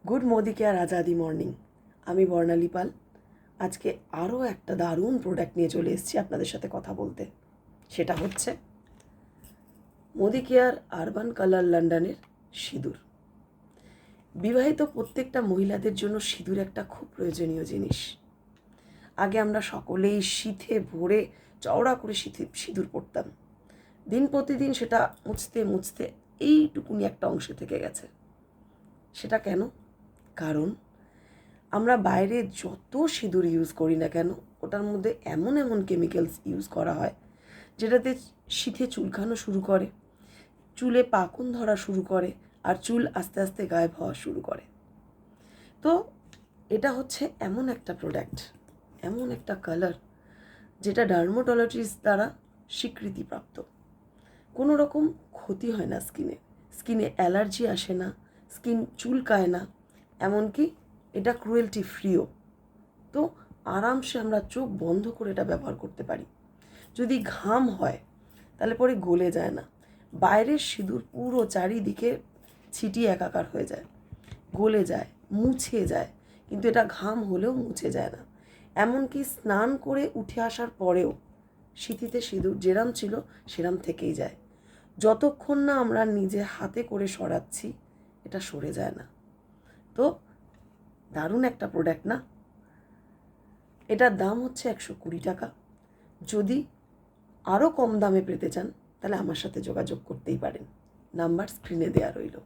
Good Modi care Azadi morning. আমি বর্ণালী পাল। আজকে আরও একটা দারুণ প্রোডাক্ট নিয়ে চলে এসেছি আপনাদের সাথে কথা বলতে। সেটা হচ্ছে মোদি কেয়ার আরবান কালার লন্ডনের সিঁদুর। বিবাহিত প্রত্যেকটা মহিলাদের জন্য সিঁদুর একটা খুব প্রয়োজনীয় জিনিস। আগে আমরা সকলেই শীতে ভরে চওড়া করে সিঁদুর পরতাম। দিন প্রতিদিন সেটা মুছতে মুছতে এইটুকুনি একটা অংশে থেকে গেছে। সেটা কেন? কারণ আমরা বাইরে যত সিঁদুর ইউজ করি না কেন, ওটার মধ্যে এমন এমন কেমিক্যালস ইউজ করা হয় যেটাতে শীতে চুলকানো শুরু করে, চুলে পাকন ধরা শুরু করে, আর চুল আস্তে আস্তে গায়েব হওয়া শুরু করে। তো এটা হচ্ছে এমন একটা প্রোডাক্ট, এমন একটা কালার যেটা ডার্মাটোলজিস্ট দ্বারা স্বীকৃতিপ্রাপ্ত। কোনো রকম ক্ষতি হয় না স্কিনে অ্যালার্জি আসে না, স্কিন চুলকায় না, এমনকি এটা ক্রুয়েলটি ফ্রিও। তো আরামসে আমরা চোখ বন্ধ করে এটা ব্যবহার করতে পারি। যদি ঘাম হয় তাহলে পরে গলে যায় না। বাইরের সিঁদুর পুরো চারিদিকে ছিটিয়ে একাকার হয়ে যায়, গলে যায়, মুছে যায়, কিন্তু এটা ঘাম হলেও মুছে যায় না। এমনকি স্নান করে উঠে আসার পরেও সিঁথিতে সিঁদুর যেরাম ছিল সেরাম থেকেই যায়। যতক্ষণ না আমরা নিজে হাতে করে সরাচ্ছি এটা সরে যায় না। তো দারুণ একটা প্রোডাক্ট না? এটার দাম হচ্ছে 120 টাকা। যদি আরও কম দামে পেতে চান তাহলে আমার সাথে যোগাযোগ করতেই পারেন। নাম্বার স্ক্রিনে দেওয়া রইল।